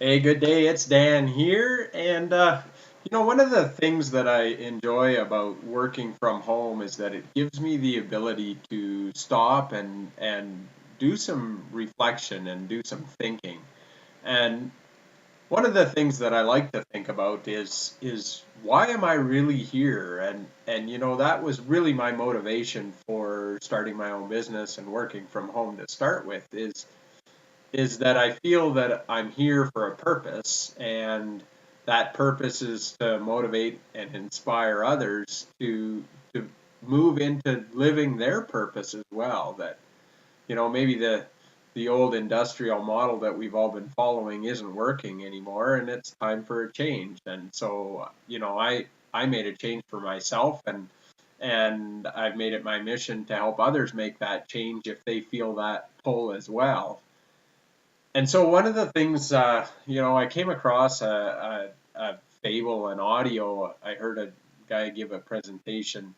Hey, good day. It's Dan here. One of the things that I enjoy about working from home is that it gives me the ability to stop and do some reflection and do some thinking. And one of the things that I like to think about is why am I really here? And that was really my motivation for starting my own business and working from home to start with is that I feel that I'm here for a purpose, and that purpose is to motivate and inspire others to move into living their purpose as well. That maybe the old industrial model that we've all been following isn't working anymore, and it's time for a change. And so I made a change for myself, and I've made it my mission to help others make that change if they feel that pull as well. And so one of the things, I came across a fable, an audio. I heard a guy give a presentation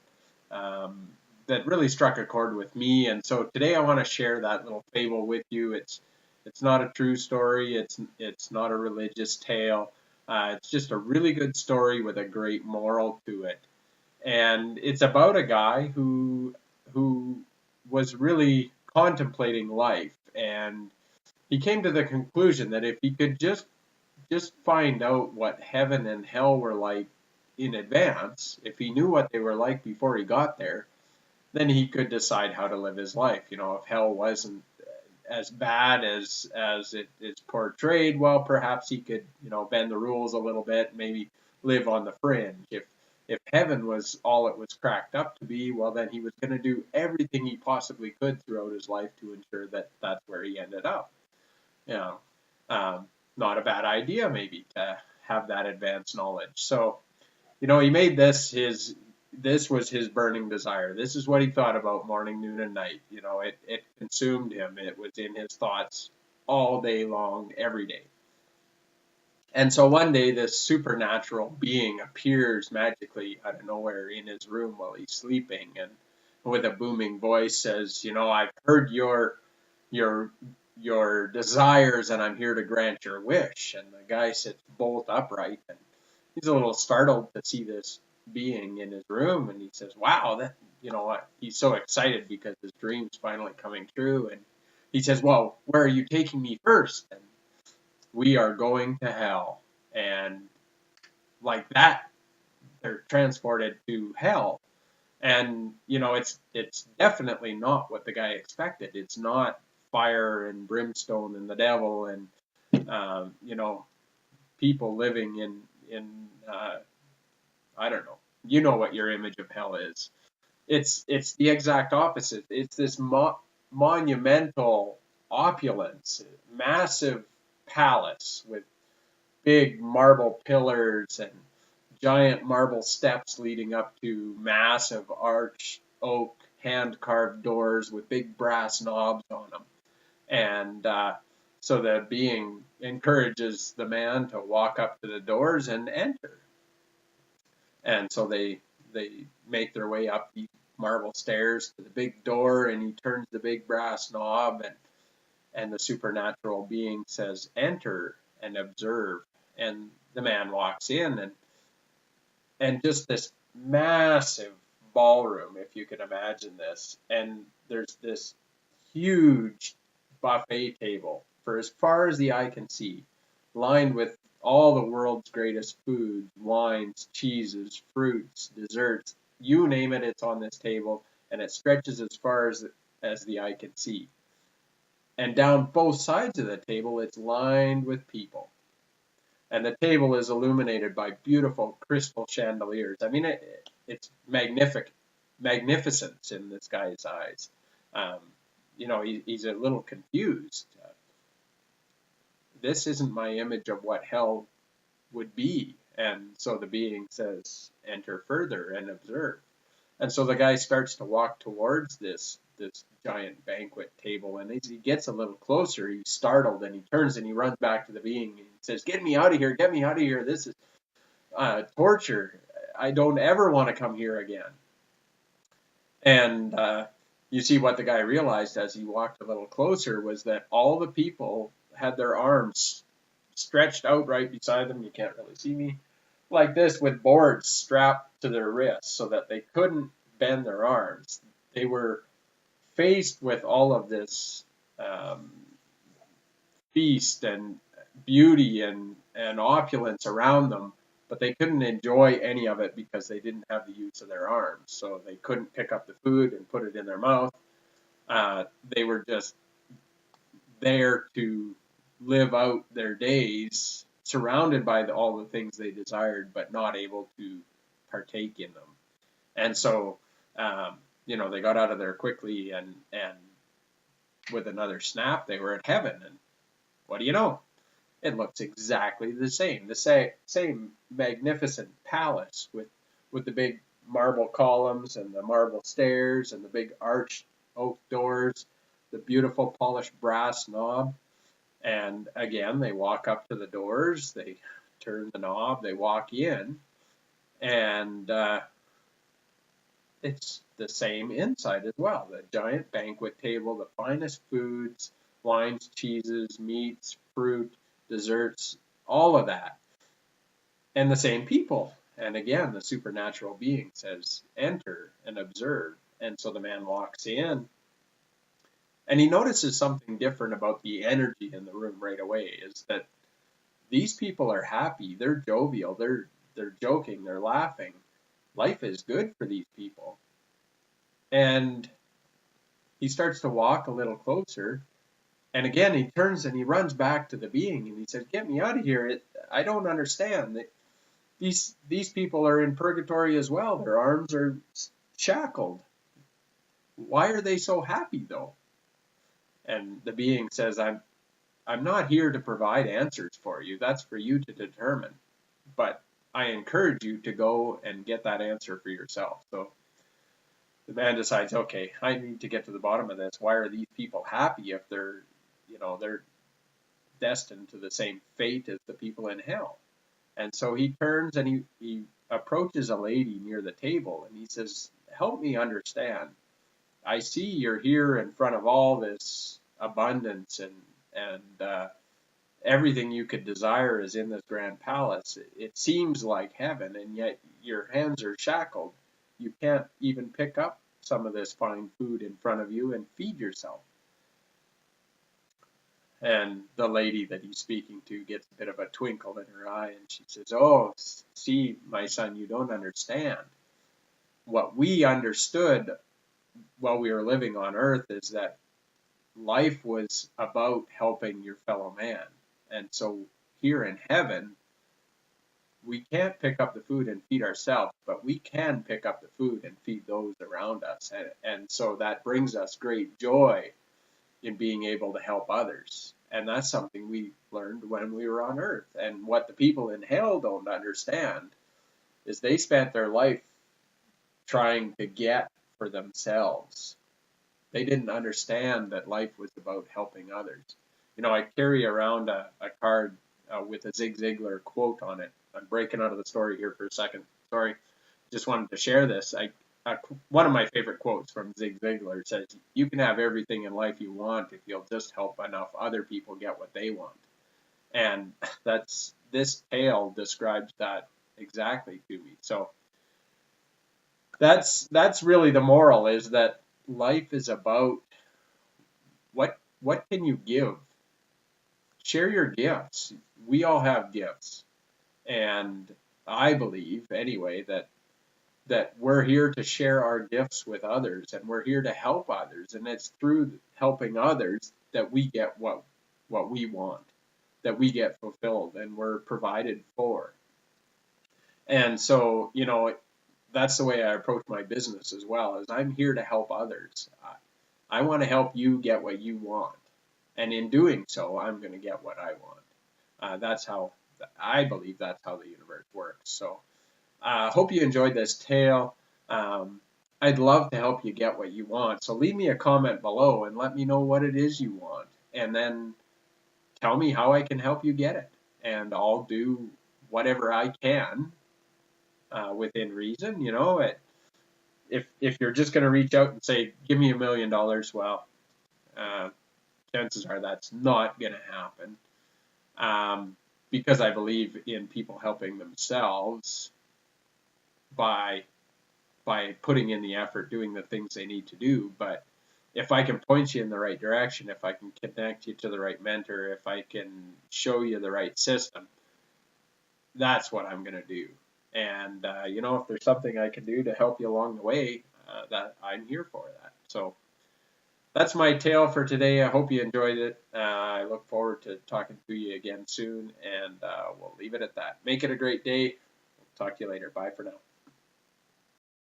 um, that really struck a chord with me. And so today I want to share that little fable with you. It's not a true story. It's not a religious tale. It's just a really good story with a great moral to it. And it's about a guy who was really contemplating life, and he came to the conclusion that if he could just find out what heaven and hell were like in advance, if he knew what they were like before he got there, then he could decide how to live his life. If hell wasn't as bad as it is portrayed, well, perhaps he could, bend the rules a little bit, maybe live on the fringe. If heaven was all it was cracked up to be, well, then he was going to do everything he possibly could throughout his life to ensure that that's where he ended up. you know, Not a bad idea maybe to have that advanced knowledge. So, he made this was his burning desire. This is what he thought about morning, noon, and night. It consumed him. It was in his thoughts all day long, every day. And so one day, this supernatural being appears magically out of nowhere in his room while he's sleeping, and with a booming voice says, I've heard your your desires, and I'm here to grant your wish. And the guy sits bolt upright, and he's a little startled to see this being in his room, and he says, "Wow, that what?" He's so excited because his dream's finally coming true, and he says, "Well, where are you taking me first?" And we are going to hell, and like that, they're transported to hell. And it's definitely not what the guy expected. It's not fire and brimstone and the devil and people living in I don't know. You know what your image of hell is. It's the exact opposite. It's this monumental opulence, massive palace with big marble pillars and giant marble steps leading up to massive arch oak hand carved doors with big brass knobs on them. And so the being encourages the man to walk up to the doors and enter. And so they make their way up the marble stairs to the big door, and he turns the big brass knob, and the supernatural being says, "Enter and observe." And the man walks in, and just this massive ballroom, if you can imagine this. And there's this huge buffet table for as far as the eye can see, lined with all the world's greatest foods, wines, cheeses, fruits, desserts, you name it, it's on this table, and it stretches as far as the eye can see. And down both sides of the table, it's lined with people. And the table is illuminated by beautiful crystal chandeliers. I mean, it's magnificence in this guy's eyes. Um, he's a little confused. This isn't my image of what hell would be. And so the being says, "Enter further and observe." And so the guy starts to walk towards this giant banquet table, and as he gets a little closer, he's startled, and he turns and he runs back to the being and he says, "Get me out of here! Get me out of here! This is torture. I don't ever want to come here again." And you see what the guy realized as he walked a little closer was that all the people had their arms stretched out right beside them. You can't really see me. Like this, with boards strapped to their wrists so that they couldn't bend their arms. They were faced with all of this um, feast and beauty and opulence around them, but they couldn't enjoy any of it because they didn't have the use of their arms. So they couldn't pick up the food and put it in their mouth. They were just there to live out their days surrounded by all the things they desired, but not able to partake in them. And so, they got out of there quickly, and with another snap, they were at heaven. And what do you know? It looks exactly the same magnificent palace with the big marble columns and the marble stairs and the big arched oak doors, the beautiful polished brass knob. And again, they walk up to the doors, they turn the knob, they walk in, and it's the same inside as well. The giant banquet table, the finest foods, wines, cheeses, meats, fruit, desserts, all of that. And the same people. And again, the supernatural being says, enter and observe. And so the man walks in, and he notices something different about the energy in the room right away, is that these people are happy, they're jovial, they're joking, they're laughing. Life is good for these people. And he starts to walk a little closer, and again he turns and he runs back to the being and he says, "Get me out of here! I don't understand. These people are in purgatory as well. Their arms are shackled. Why are they so happy though?" And the being says, I'm not here to provide answers for you. That's for you to determine. But I encourage you to go and get that answer for yourself. So the man decides, okay, I need to get to the bottom of this. Why are these people happy if they're destined to the same fate as the people in hell? And so he turns and he approaches a lady near the table and he says, "Help me understand. I see you're here in front of all this abundance and everything you could desire is in this grand palace. It seems like heaven, and yet your hands are shackled. You can't even pick up some of this fine food in front of you and feed yourself." And the lady that he's speaking to gets a bit of a twinkle in her eye, and she says, "Oh, see, my son, you don't understand. What we understood while we were living on earth is that life was about helping your fellow man. And so here in heaven, we can't pick up the food and feed ourselves, but we can pick up the food and feed those around us. And so that brings us great joy in being able to help others. And that's something we learned when we were on earth. And what the people in hell don't understand is they spent their life trying to get for themselves. They didn't understand that life was about helping others. I carry around a card with a Zig Ziglar quote on it. I'm breaking out of the story here for a second. Sorry, just wanted to share this. One of my favorite quotes from Zig Ziglar says, "You can have everything in life you want if you'll just help enough other people get what they want." And this tale describes that exactly to me. So that's really the moral, is that life is about what can you give? Share your gifts. We all have gifts. And I believe anyway that we're here to share our gifts with others, and we're here to help others, and it's through helping others that we get what we want, that we get fulfilled and we're provided for. And so, that's the way I approach my business as well, is I'm here to help others. I want to help you get what you want. And in doing so, I'm going to get what I want. That's how I believe that's how the universe works. So I hope you enjoyed this tale. I'd love to help you get what you want. So leave me a comment below and let me know what it is you want. And then tell me how I can help you get it. And I'll do whatever I can within reason. If you're just going to reach out and say, "Give me $1 million," well, chances are that's not going to happen. because I believe in people helping themselves by putting in the effort, doing the things they need to do. But if I can point you in the right direction, if I can connect you to the right mentor, if I can show you the right system, that's what I'm going to do. And if there's something I can do to help you along the way, that I'm here for that. So that's my tale for today. I hope you enjoyed it. I look forward to talking to you again soon, and we'll leave it at that. Make it a great day. Talk to you later. Bye for now.